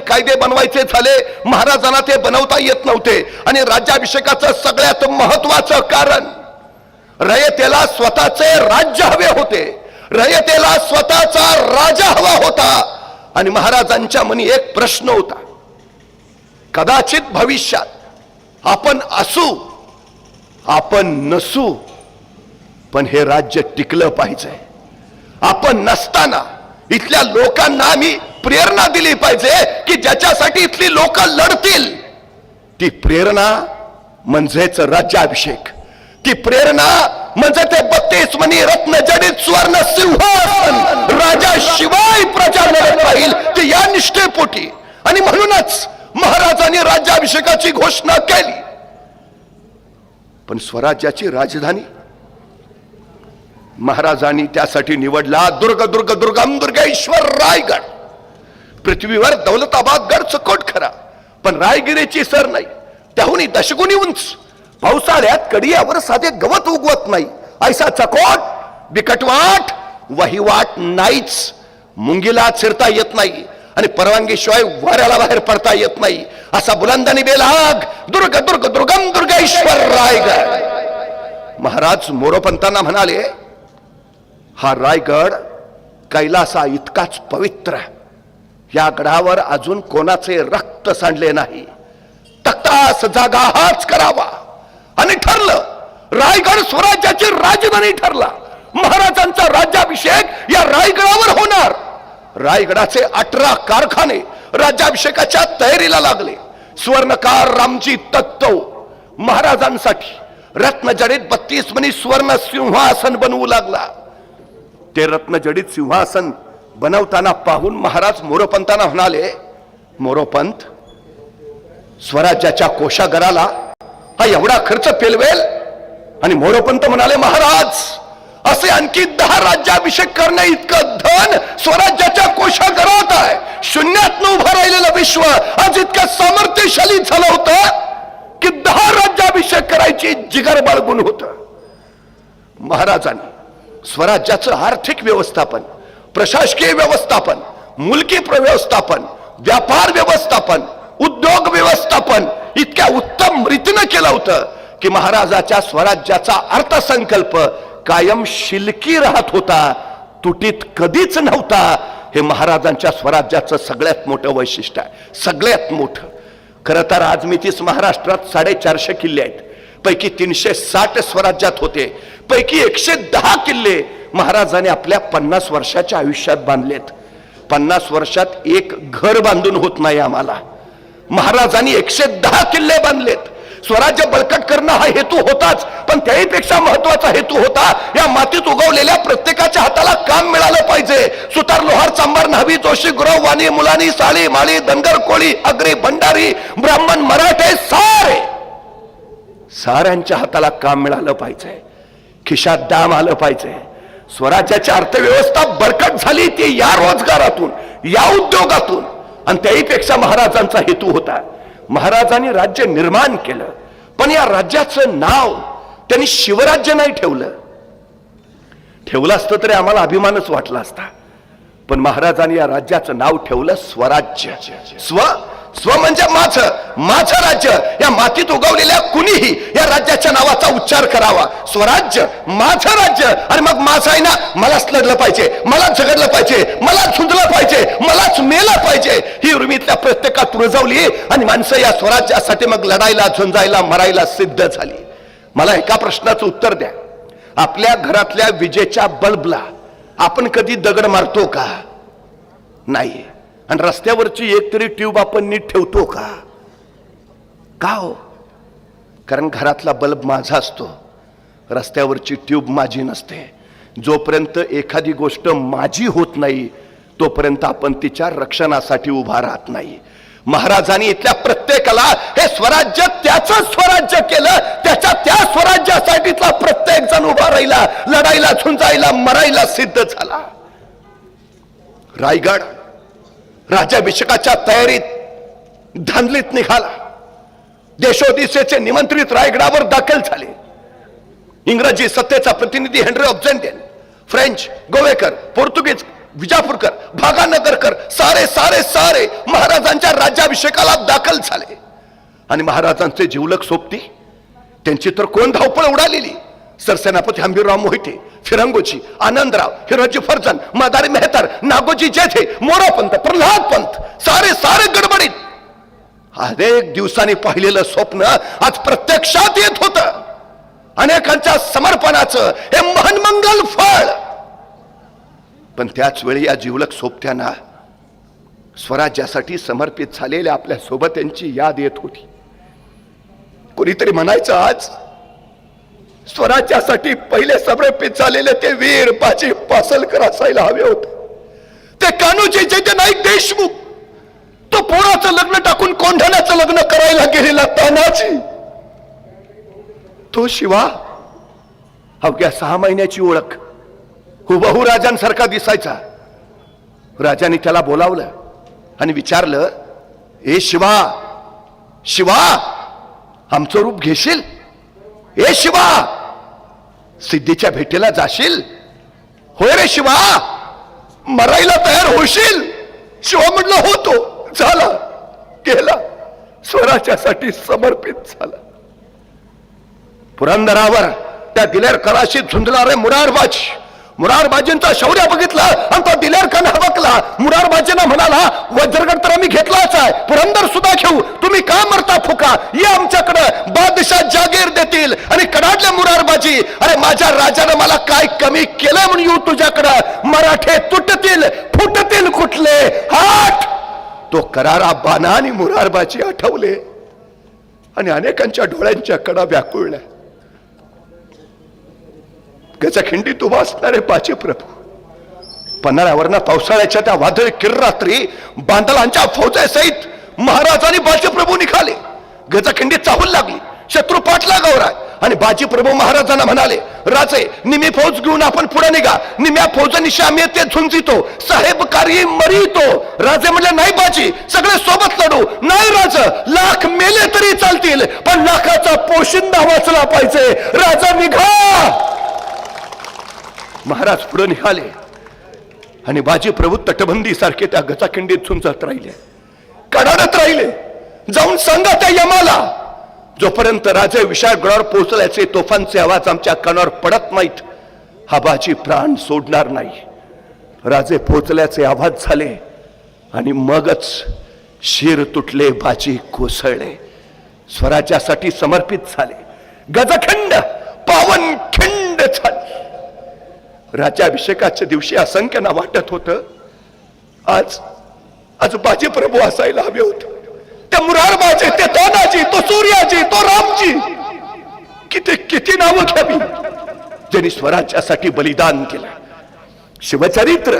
कायदे बनवायचे झाले, महाराजांना ते बनवता येत नव्हते. आणि राज्याभिषेकाचं सगळ्यात महत्वाचं कारण, रयतेला स्वतःचे राज्य हवे होते, रयतेला स्वतःचा राजा हवा होता. आणि महाराजांच्या मनी एक प्रश्न होता, कदाचित भविष्यात आपण असू आपण नसू, पण हे राज्य टिकलं पाहिजे. आपण नसताना इथल्या लोकांना आम्ही प्रेरणा दिली पाहिजे की ज्याच्यासाठी इथली लोक लढतील. ती प्रेरणा म्हणजेच राज्याभिषेक, ती प्रेरणा म्हणजे ते 32 मणी रत्नजडित सुवर्ण सिंहासन, राजाशिवाय प्रजा लढत राहील ते या निष्ठेपोटी. आणि म्हणूनच महाराजांनी राज्याभिषेकाची घोषणा केली. पण स्वराज्याची राजधानी महाराजांनी त्यासाठी निवडला दुर्गम दुर्गेश्वर रायगड. पृथ्वीवर दौलताबाद गड चकोट खरा, पण रायगिरीची सर नाही, त्याहूनही दशगुणी उंच. पावसाळ्यात कडियावर साधे गवत उगवत नाही, ऐसा चकोट बिकटवाट वहिवाट नाहीच. मुंगीला चिरता येत नाही आणि परवानगीशिवाय वाऱ्याला बाहेर पडता येत नाही, असा बुलंदानी बेलाग दुर्गम दुर्गेश्वर रायगड. महाराज मोरोपंतांना म्हणाले, हा रायगड कैलासा इतकाच पवित्र, या गडावर अजून कोणाचे रक्त सांडले नाही, तख्तास जागा हाच करावा. आणि ठरलं, रायगड स्वराज्याची राजधानी ठरला. महाराजांचा राज्याभिषेक या रायगडावर होणार. रायगडाचे 18 कारखाने राज्याभिषेकाच्या तयारीला लागले. स्वर्णकार रामजी तत्व महाराजांसाठी रत्नजडित 32 मणी स्वर्ण सिंहासन बनवू लागला. ते रत्नजडित सिंहासन बनवताना पाहून महाराज मोरोपंतांना म्हणाले, मोरोपंत, स्वराज्याच्या कोषागाराला हा एवढा खर्च पेलवेल? आणि मोरोपंत म्हणाले, महाराज, असे आणखी 10 राज्याभिषेक करणे इतकं धन स्वराज्याच्या कोषागारात आहे. शून्यात उभं राहिलेलं विश्व आज इतकं सामर्थ्यशाली झालं होतं की 10 राज्याभिषेक करायची जिगर बाळगून होतं. महाराजांनी स्वराज्याचं आर्थिक व्यवस्थापन, प्रशासकीय व्यवस्थापन, मुलकी व्यवस्थापन, व्यापार व्यवस्थापन, उद्योग व्यवस्थापन इतक्या उत्तम रीतीने केलं होतं की महाराजाच्या स्वराज्याचा अर्थसंकल्प कायम शिलकी राहत होता, तुटीत कधीच नव्हता. हे महाराजांच्या स्वराज्याचं सगळ्यात मोठं वैशिष्ट्य आहे, सगळ्यात मोठं. खरं तर आजमितीस महाराष्ट्रात 450 किल्ले आहेत, पैकी 360 स्वराज्यात होते, पैकी 110 किल्ले महाराजांनी आपल्या 50 वर्षाच्या आयुष्यात बांधलेत. 50 वर्षात एक घर बांधून होत नाही आम्हाला. महाराजांनी 110 किल्ले बांधलेत. स्वराज्य बळकट करणं हा हेतू होताच, पण त्याहीपेक्षा महत्वाचा हेतू होता या मातीत उगवलेल्या प्रत्येकाच्या हाताला काम मिळालं पाहिजे. सुतार, लोहार, चांभार, न्हावी, जोशी, गुरव, वाणी, मुलानी, साळी, माळी, धनगर, कोळी, अग्री, भंडारी, ब्राह्मण, मराठे साऱ्यांच्या हाताला काम मिळालं पाहिजे, खिशात दाम आलं पाहिजे. स्वराज्याची अर्थव्यवस्था बळकट झाली ती या रोजगारातून, या उद्योगातून. आणि त्याहीपेक्षा महाराजांचा हेतू होता, महाराजांनी राज्य निर्माण केलं, पण या राज्याचं नाव त्यांनी शिवराज्य नाही ठेवलं असतं तरी आम्हाला अभिमानच वाटला असता. पण महाराजांनी या राज्याचं नाव ठेवलं स्वराज्य. स्व म्हणजे माझं राज्य. या मातीत उगवलेल्या कुणीही या राज्याच्या नावाचा उच्चार करावा, स्वराज्य, माझं राज्य. आणि मग माझं आहे ना, मलाच लढलं पाहिजे, मलाच झगडलं पाहिजे, मलाच झुंजलं पाहिजे, मलाच मेलं पाहिजे, ही उर्मीतल्या प्रत्येकात रुजवली. आणि माणसं या स्वराज्यासाठी मग लढायला, झुंजायला, मरायला सिद्ध झाली. मला एका प्रश्नाचं उत्तर द्या, आपल्या घरातल्या विजेच्या बल्बला आपण कधी दगड मारतो का? नाही. आणि रस्त्यावरची एक तरी ट्यूब आपण नीट ठेवतो का हो? कारण घरातला बल्ब माझा असतो, रस्त्यावरची ट्यूब माझी नसते. जोपर्यंत एखादी गोष्ट माझी होत नाही तोपर्यंत आपण तिच्या रक्षणासाठी उभा राहत नाही. महाराजांनी इथल्या प्रत्येकाला हे स्वराज्य त्याचं स्वराज्य केलं, त्या स्वराज्यासाठीचा प्रत्येक जण उभा राहिला, लढायला, झुंजायला, मरायला सिद्ध झाला. रायगड राज्याभिषेकाच्या तयारीत धांदलीत निघाला. देशोदिसेचे निमंत्रित रायगडावर दाखल झाले. इंग्रजी सत्तेचा प्रतिनिधी हेनरी ऑफ जेंटेन, फ्रेंच, गोवेकर, पोर्तुगीज, विजापूरकर, भागानगरकर सारे सारे सारे महाराजांच्या राज्याभिषेकाला दाखल झाले. आणि महाराजांचे जिवलग सोबती, त्यांची तर कोण धावपळ उडालेली. सरसेनापती हंबीरराव मोहिते, फिरंगोजी, आनंदराव, हिरोजी फर्जन, मदारी मेहतर, नागोजी जेठे, मोरापंत, प्रल्हाद पंत, सारे सारे गडबडीत. अनेक दिवसांनी पाहिलेलं स्वप्न आज प्रत्यक्षात येत होतं. अनेकांच्या समर्पणाचं हे महानमंगल फळ. पण त्याच वेळी या जिवलग सोबत्यांना स्वराज्यासाठी समर्पित झालेल्या आपल्या सोबत्यांची याद येत होती. कोणीतरी म्हणायचं, आज स्वराज्यासाठी पहिले समर्पित झालेले ते वीर बाजी पासलकर असायला हवे होते. ते कान्होजी जयंत नाईक देशमुख, तो पोराचं लग्न टाकून कोंढाण्याचं लग्न करायला गेलेला तानाजी, तो शिवा अवघ्या 6 महिन्याची ओळख, हुबहू राजांसारखा दिसायचा. राजाने त्याला बोलावलं आणि विचारलं, ए शिवा, शिवा आमचं रूप घेशील? ए शिवा सिद्धीच्या भेटीला जाशील? होय रे शिवा, मरायला तयार होशील? शिवा म्हटलं होतो. झाला, गेला, स्वराज्यासाठी समर्पित झाला. पुरंदरावर त्या दिलेर कलाशी झुंजणारे मुरारबाजींचा शौर्य बघितला आणि तो दिलेर खान हबकला. मुरारबाजींना म्हणाला, वज्रगड तर आम्ही घेतलाच आहे, पुरंदर सुद्धा घेऊ, तुम्ही का मरता फुका, ये आमच्याकडं, बादशाह जागीर देतील. आणि कडाडले मुरारबाजी, अरे माझ्या राजानं मला काय कमी केलं म्हणून येऊ तुझ्याकडं, मराठे तुटतील फुटतील कुठले, हाट. तो करारा बाणा आणि मुरारबाजी आठवले आणि अनेकांच्या डोळ्यांच्या कडा व्याकुळल्या. गजखिंडीत उभा असणारे बाजी प्रभू, पन्हाळ्यावरनं पावसाळ्याच्या त्या वादळी किर्रात्री बांदलांच्या फौजेसहित महाराजांनी बाजीप्रभू निघाले. गजखिंडीत चाहूल लागली, शत्रू पाठलागावर आहे. आणि बाजीप्रभू महाराजांना म्हणाले, राजे निमी फौज घेऊन आपण पुढे निघा, निम्या फौजांनिशी आम्ही ते झुंजितो, साहेब कार्य मरितो. राजे म्हणले, नाही बाजी, सगळे सोबत लढू. नाही राज, लाख मेले तरी चालतील, पण लाखाचा पोशिंदा वाचला पाहिजे. राजा निघा. महाराज पुढे निघाले आणि बाजी प्रभू तटबंदी सारखे त्या गजाखिंडीत झुंजत राहिले, कडाडत राहिले. जाऊन सांगा त्या यमाला, जोपर्यंत राजे विशाळगडावर पोहोचल्याचे तोफांचे आवाज आमच्या कानावर पडत नाहीत, हा बाजी प्राण सोडणार नाही. राजे पोहोचल्याचे आवाज झाले आणि मगच शिर तुटले, बाजी कोसळले, स्वराज्यासाठी समर्पित झाले. गजखिंड पावनखिंड झाली. राज्याभिषेकाच्या दिवशी असंख्यांना वाटत होतं, आज बाजी प्रभू असायला हवे होते. त्या मुरारबाजी, ते तानाजी, तो सूर्याजी, तो रामजी, किती नावं घ्यावी ज्यांनी स्वराज्यासाठी बलिदान केलं. शिवचरित्र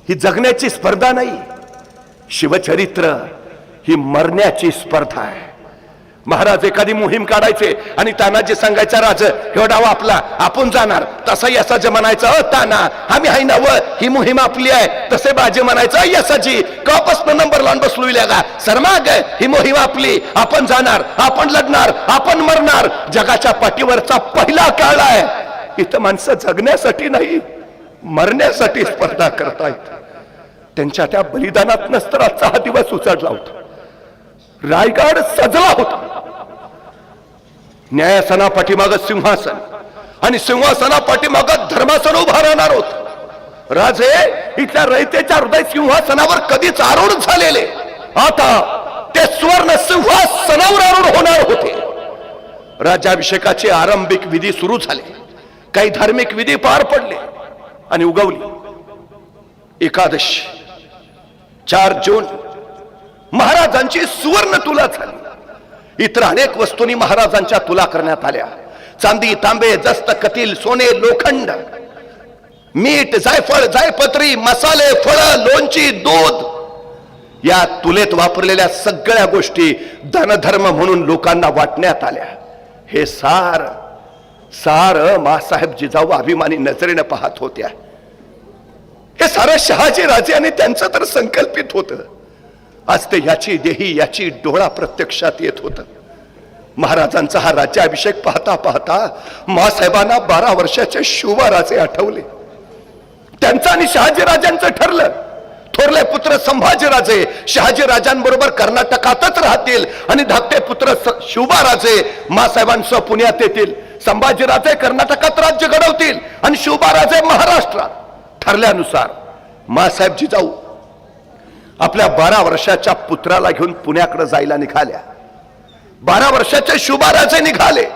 ही जगण्याची स्पर्धा नाही, शिवचरित्र ही मरण्याची स्पर्धा आहे. महाराज एखादी मोहीम काढायचे आणि तानाजी सांगायचा, राज हे डाव आपला, आपण जाणार. तसा यसाजी म्हणायचं, ताना आम्ही हाय नव, ही मोहीम आपली आहे. तसे बाजी म्हणायचं, यसाजी कपासून नंबर लावून बसलो का सरमाग, ही मोहीम आपली, आपण जाणार, आपण लढणार, आपण मरणार. जगाच्या पाठीवरचा पहिला काळ आहे. इथं माणसं जगण्यासाठी नाही, मरण्यासाठी स्पर्धा करतायत. त्यांच्या त्या बलिदानातनंच तर आजचा हा दिवस उचडला होता. रायगड सजला होता. न्यायासना पाठीमागं सिंहासन आणि सिंहासना पाठीमागं धर्मासन उभा राहणार होत. राजे इथल्या रयतेच्या हृदय सिंहासनावर कधीच आरूढ झालेले, आता ते सुवर्ण सिंहासनावर आरूढ होणार होते. राज्याभिषेकाचे आरंभिक विधी सुरू झाले, काही धार्मिक विधी पार पडले आणि उगवली एकादशी. 4 जून महाराजांची सुवर्ण तुला झाली. इतर अनेक वस्तूंनी महाराजांच्या तुला करण्यात आल्या. चांदी, तांबे, जस्त, कतील, सोने, लोखंड, मीठ, जायफळ, जायपत्री, मसाले, फळं, लोणची, दूध, या तुलेत वापरलेल्या सगळ्या गोष्टी दानधर्म म्हणून लोकांना वाटण्यात आल्या. हे सार मासाहेब जिजाऊ अभिमानी नजरेनं पाहत होत्या. हे सारं शहाजी राजे आणि त्यांचं तर संकल्पित होतं. आज ते याची देही याची डोळा प्रत्यक्षात येत होत. महाराजांचा हा राज्याभिषेक पाहता पाहता मासाहेबांना 12 वर्षाचे शुभा राजे आठवले. त्यांचं आणि शहाजीराजांचं ठरलं. थोरले पुत्र संभाजीराजे शहाजीराजांबरोबर कर्नाटकातच राहतील आणि धाकटे पुत्र शिवबाराजे मासाहेबांसह पुण्यात येतील. संभाजीराजे कर्नाटकात राज्य घडवतील आणि शिवबाराजे महाराष्ट्रात. ठरल्यानुसार मासाहेब जिजाऊ आपल्या 12 वर्षाच्या पुत्राला घेऊन पुण्याकडे जायला निघाल्या. 12 वर्षाचे शिवबाराजे निघाले.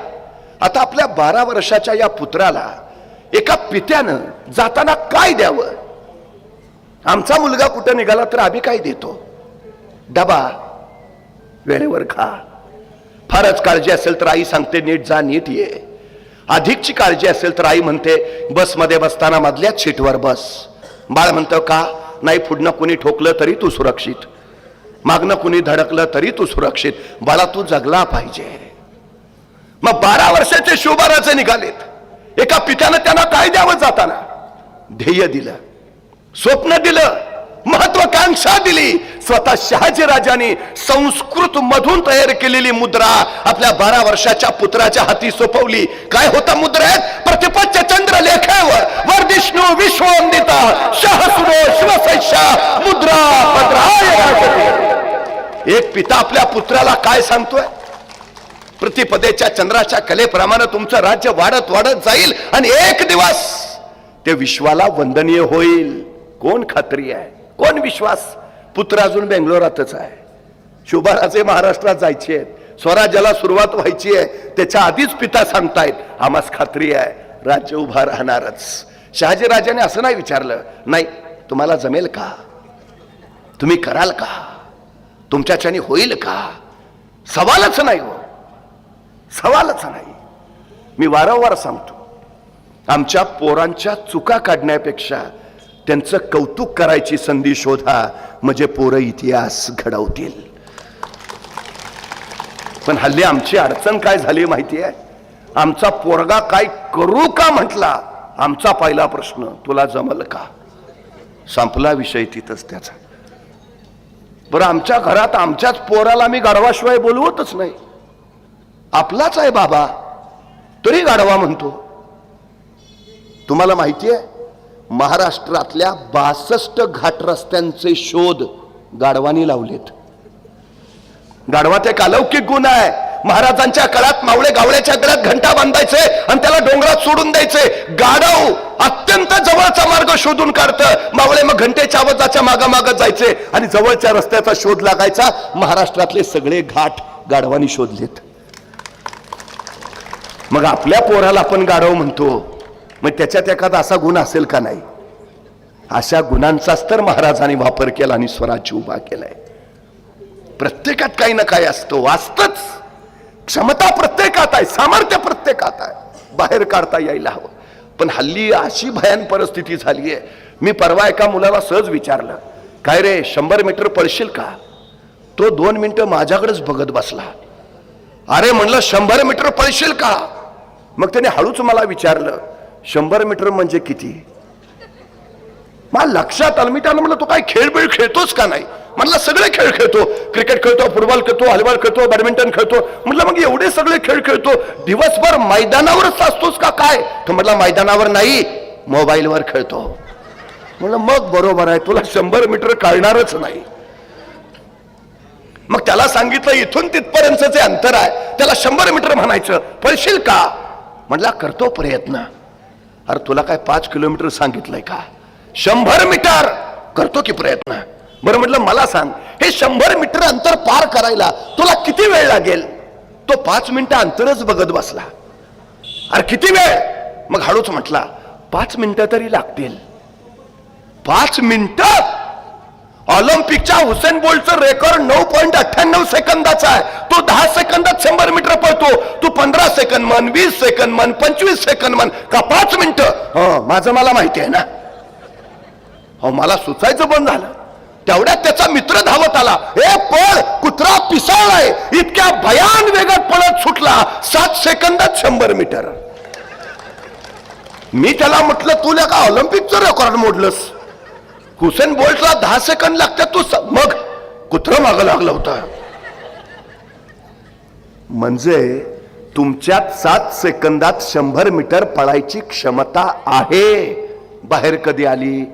आता आपल्या 12 वर्षाच्या या पुत्राला एका पित्यानं जाताना काय द्यावं? आमचा मुलगा कुठं निघाला तर आम्ही काय देतो? डबा, वेळेवर खा. फारच काळजी असेल तर आई सांगते नीट जा नीट ये. अधिकची काळजी असेल तर आई म्हणते बसमध्ये बसताना मधल्याच सीटवर बस. बाळ म्हणतो का? नाही, पुढनं कुणी ठोकलं तरी तू सुरक्षित, मागणं कुणी धडकलं तरी तू सुरक्षित. बाळा तू जगला पाहिजे. मग 12 वर्षाचे शिवबाराजे निघालेत. एका पित्यानं त्यांना काय द्यावं जाताना? ध्येय दिलं, स्वप्न दिलं, महत्वाकांक्षा दिली. स्वतः शहाजीराजांनी संस्कृत मधून तयार केलेली मुद्रा आपल्या 12 वर्षाच्या पुत्राच्या हाती सोपवली. काय होता मुद्रेत? प्रतिपच्च चंद्र लेखेवर वर्धिष्णू विश्ववंदिता सहस्रो शिवसैषा मुद्रा भद्राय राजते. एक पिता आपल्या पुत्राला काय सांगतोय? प्रतिपदेच्या चंद्राच्या कलेप्रमाणे तुमचं राज्य वाढत वाढत जाईल आणि एक दिवस ते विश्वाला वंदनीय होईल. कोण खात्री आहे? कोण विश्वास? पुत्र अजून बेंगलोरातच आहे. शिवबाराजे महाराष्ट्रात जायचे आहेत. स्वराज्याला सुरुवात व्हायची आहे. त्याच्या आधीच पिता सांगतायत आम्हास खात्री आहे राज्य उभा राहणारच. शहाजीराजाने असं नाही विचारलं, नाही तुम्हाला जमेल का? तुम्ही कराल का? तुमच्याच्याने होईल का? सवालच नाही हो, सवालच नाही. मी वारंवार सांगतो, आमच्या पोरांच्या चुका काढण्यापेक्षा त्यांचं कौतुक करायची संधी शोधा, म्हणजे पोरं इतिहास घडवतील. पण हल्ली आमची अडचण काय झाली माहिती आहे? आमचा पोरगा काय करू का म्हटला, आमचा पहिला प्रश्न तुला जमल का? संपला विषय तिथंच त्याचा. बरं, आमच्या घरात आमच्याच पोराला मी गाढवाशिवाय बोलवतच नाही. आपलाच आहे बाबा तरी गाढवा म्हणतो. तुम्हाला माहिती आहे महाराष्ट्रातल्या 62 घाट रस्त्यांचे शोध गाढवानी लावलेत. गाढवात एक अलौकिक गुण आहे. महाराजांच्या काळात मावळे गावळ्याच्या गळ्यात घंटा बांधायचे आणि त्याला डोंगरात सोडून द्यायचे. गाढव अत्यंत जवळचा मार्ग शोधून काढतं. मावळे मग घंटेच्या आवाजाच्या मागामाग जायचे आणि जवळच्या रस्त्याचा शोध लागायचा. महाराष्ट्रातले सगळे घाट गाढवानी शोधलेत. मग आपल्या पोराला आपण गाढव म्हणतो, मग त्याच्यात एखादा असा गुण असेल का? नाही. अशा गुणांचाच तर महाराजांनी वापर केला आणि स्वराज्य उभा केलाय. प्रत्येकात काही ना काही असतो, वास्तच क्षमता प्रत्येकात आहे, सामर्थ्य प्रत्येकात आहे, बाहेर काढता यायला हवं. पण हल्ली अशी भयान परिस्थिती झाली आहे. मी परवा एका मुलाला सहज विचारलं, काय रे 100 मीटर पळशील का? तो 2 मिनिटं माझ्याकडेच बघत बसला. अरे म्हणलं 100 मीटर पळशील का? मग त्याने हळूच मला विचारलं 100 मीटर म्हणजे किती? मला लक्षात आलं. मी त्याला म्हणलं तू काय खेळ खेळतोस का? नाही. म्हणलं सगळे खेळ खेळतो, क्रिकेट खेळतो, फुटबॉल खेळतो, व्हॉलीबॉल खेळतो, बॅडमिंटन खेळतो. म्हटलं मग एवढे सगळे खेळ खेळतो, दिवसभर मैदानावरच असतोस का काय? तो म्हटला मैदानावर नाही, मोबाईलवर खेळतो. म्हणलं मग बरोबर आहे, तुला 100 मीटर कळणारच नाही. मग त्याला सांगितलं इथून तिथपर्यंतचं जे अंतर आहे त्याला 100 मीटर म्हणायचं. पळशील का? म्हटला करतो प्रयत्न. अरे तुला काय 5 किलोमीटर सांगितलंय का? 100 मीटर करतो की प्रयत्न. बरं म्हटलं मला सांग, हे 100 मीटर अंतर पार करायला तुला किती वेळ लागेल? तो 5 मिनिटं अंतरच बघत बसला. अरे किती वेळ? मग हळूच म्हटला 5 मिनिटं तरी लागतील. 5 मिनिटं? ऑलिम्पिकच्या हुसेन बोल्टचं रेकॉर्ड 9.98 सेकंदाचा आहे. तो 10 सेकंदात 100 मीटर पळतो. तू 15 सेकंद म्हण, 20 सेकंद म्हण, 25 सेकंद म्हण, का 5 मिनिटं? माझं मला माहिती आहे ना. मला सुचायचं बंद झालं. तेवढ्यात त्याचा मित्र धावत आला. ए पळ, कुत्रा पिसाळलाय. इतक्या भयान वेगात पळत सुटला. 7 सेकंदात 100 मीटर. मी त्याला म्हटलं तुला का ऑलिम्पिकचं रेकॉर्ड मोडलंस? हुसेन बोल्टला 10 सेकंद लागतात, तू मग कुत्रं मागं लागलं होतं. म्हणजे तुमच्यात 7 सेकंदात 100 मीटर पळायची क्षमता आहे. बाहेर कधी आली?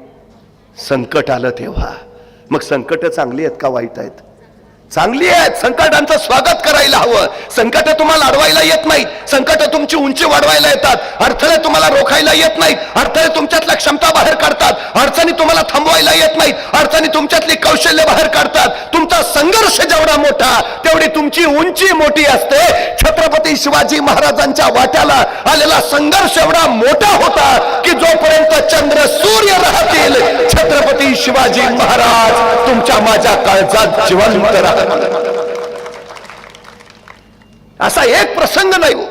संकट आलं तेव्हा. मग संकट चांगली आहेत का वाईट आहेत? चांगली आहेत. संकटांचं स्वागत करायला हवं. संकट तुम्हाला अडवायला येत नाहीत, संकट तुमची उंची वाढवायला येतात. अडथळे तुम्हाला रोखायला येत नाहीत, अडथळे तुमच्यातल्या क्षमता बाहेर काढतात. अडचणी तुम्हाला थांबवायला येत नाहीत, अडचणी तुमच्यातली कौशल्य बाहेर काढतात. तुमचा संघर्ष जेवढा मोठा तेवढी तुमची उंची मोठी असते. छत्रपती शिवाजी महाराजांच्या वाट्याला आलेला संघर्ष एवढा मोठा होता की जोपर्यंत चंद्र सूर्य राहतील छत्रपती शिवाजी महाराज तुमच्या माझ्या काळजात जिवंत राहतील. असा एक प्रसंग नाही हो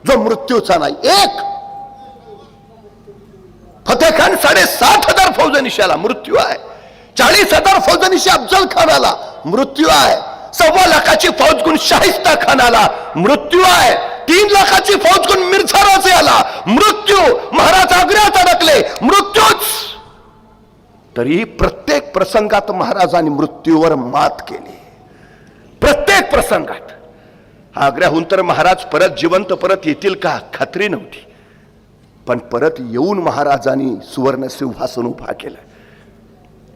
जो मृत्यूचा नाही. एक फतेह खान 7,500 फौजनिशाला मृत्यू आहे. 40,000 फौजनिशी अफजल खानाला मृत्यू आहे. 1.25 लाखाची फौज गुण शाहिस्ता खानाला मृत्यू आहे. 3 लाखाची फौज गुण मिर्झा राजेला मृत्यू. महाराज आग्र्यात अडकले मृत्यूच. तरी प्रत्येक प्रसंगात महाराजांनी मृत्यूवर मात केली. प्रत्येक प्रसंगात. आग्र्याहून तर महाराज परत जिवंत परत येतील का खात्री नव्हती, पण परत येऊन महाराजांनी सुवर्ण सिंहासन उभा केलं.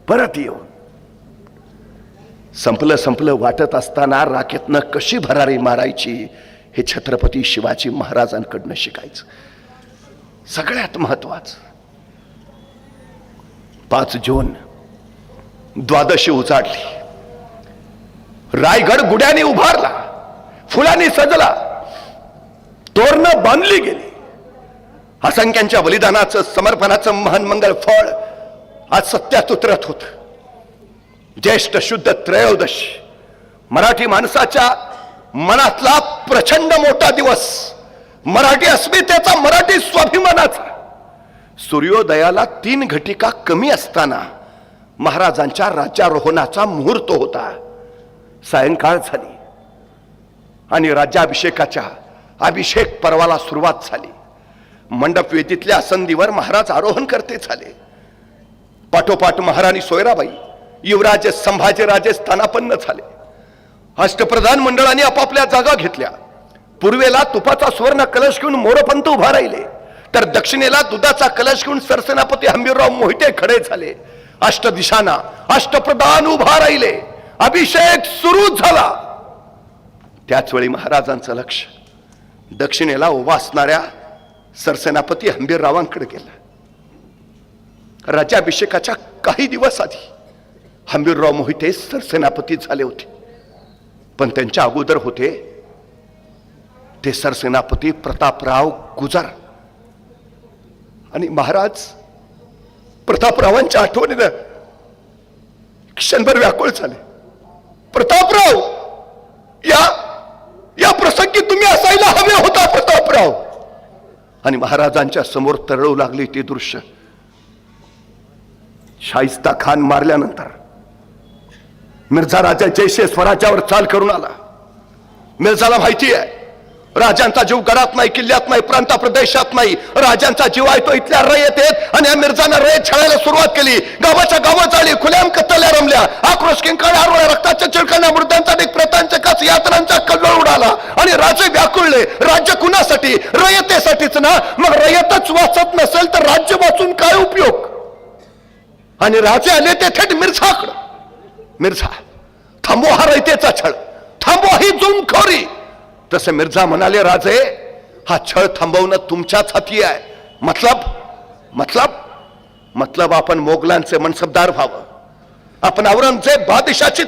परत येऊन संपलं वाटत असताना राखेतनं कशी भरारी मारायची हे छत्रपती शिवाजी महाराजांकडनं शिकायचं. सगळ्यात महत्वाचं 5 जून द्वादशी उजाडली. रायगड गुड्याने उभारला, फुलांनी सजला, तोरणं बांधली गेली. असंख्यांच्या बलिदानाचं समर्पणाचं महान मंगल फळ आज सत्यात उतरत होत. ज्येष्ठ शुद्ध त्रयोदशी मराठी माणसाच्या मनातला प्रचंड मोठा दिवस, मराठी अस्मितेचा, मराठी स्वाभिमानाचा. सूर्योदयाला 3 घटिका कमी असताना महाराजांच्या राज्यारोहणाचा मुहूर्त होता. सायंकाळ झाली आणि राज्याभिषेकाच्या अभिषेक पर्वाला सुरुवात झाली. मंडप वेदीतल्या आसंदीवर महाराज आरोहण करते झाले. पाठोपाठ महाराणी सोयराबाई, युवराज संभाजीराजे स्थानापन्न झाले. अष्टप्रधान मंडळांनी आपापल्या जागा घेतल्या. पूर्वेला तुपाचा सुवर्ण कलश घेऊन मोरपंत उभा राहिले, तर दक्षिणेला दुधाचा कलश घेऊन सरसेनापती हंबीरराव मोहिते खडे झाले. अष्टदिशांना अष्टप्रधान उभा राहिले. अभिषेक सुरू झाला. त्याच वेळी महाराजांचं लक्ष दक्षिणेला उभा असणाऱ्या सरसेनापती हंबीररावांकडे गेलं. राज्याभिषेकाच्या काही दिवस आधी हंबीरराव मोहिते सरसेनापती झाले होते, पण त्यांच्या अगोदर होते ते सरसेनापती प्रतापराव गुजर. आणि महाराज प्रतापरावांच्या आठवणीनं क्षणभर व्याकुळ झाले. प्रतापराव, या प्रसंगी तुम्ही असायला हवे होता प्रतापराव. आणि महाराजांच्या समोर तरळू लागली ते दृश्य. शाहिस्ता खान मारल्यानंतर मिर्झा राजा जैसे स्वराज्यावर चाल करून आला. मिर्झाला माहिती आहे राजांचा जीव गडात नाही, किल्ल्यात नाही, प्रांत प्रदेशात नाही. राजांचा जीव आहे तो इथल्या रयत येत. आणि या मिर्झानं रयत छळायला सुरुवात केली. गावाच्या गावात आली, खुल्याम कत्तल्या रमल्या, आक्रोश किंकाळ्या आरोळ्या, रक्ताच्या चिळकांना, मृतांचा ढीग, प्रतांच्या काच, यातनांचा कल्लोळ उडाला. आणि राजे व्याकुळले. राज्य कुणासाठी? रयतेसाठीच ना. मग रयतच वाचत नसेल तर राज्य वाचून काय उपयोग? आणि राजे आले ते थेट मिर्झाकडं. मिर्झा, थांबवा हा रयतेचा छळ, थांबवा ही जुमखोरी. तसे मिर्झा म्हणाले, राजे हा छळ थांबवणं तुमच्याच हाती आहे. मतलब आपण मोगलांचे मनसबदार व्हावं. आपण औरंगजेब बादशाची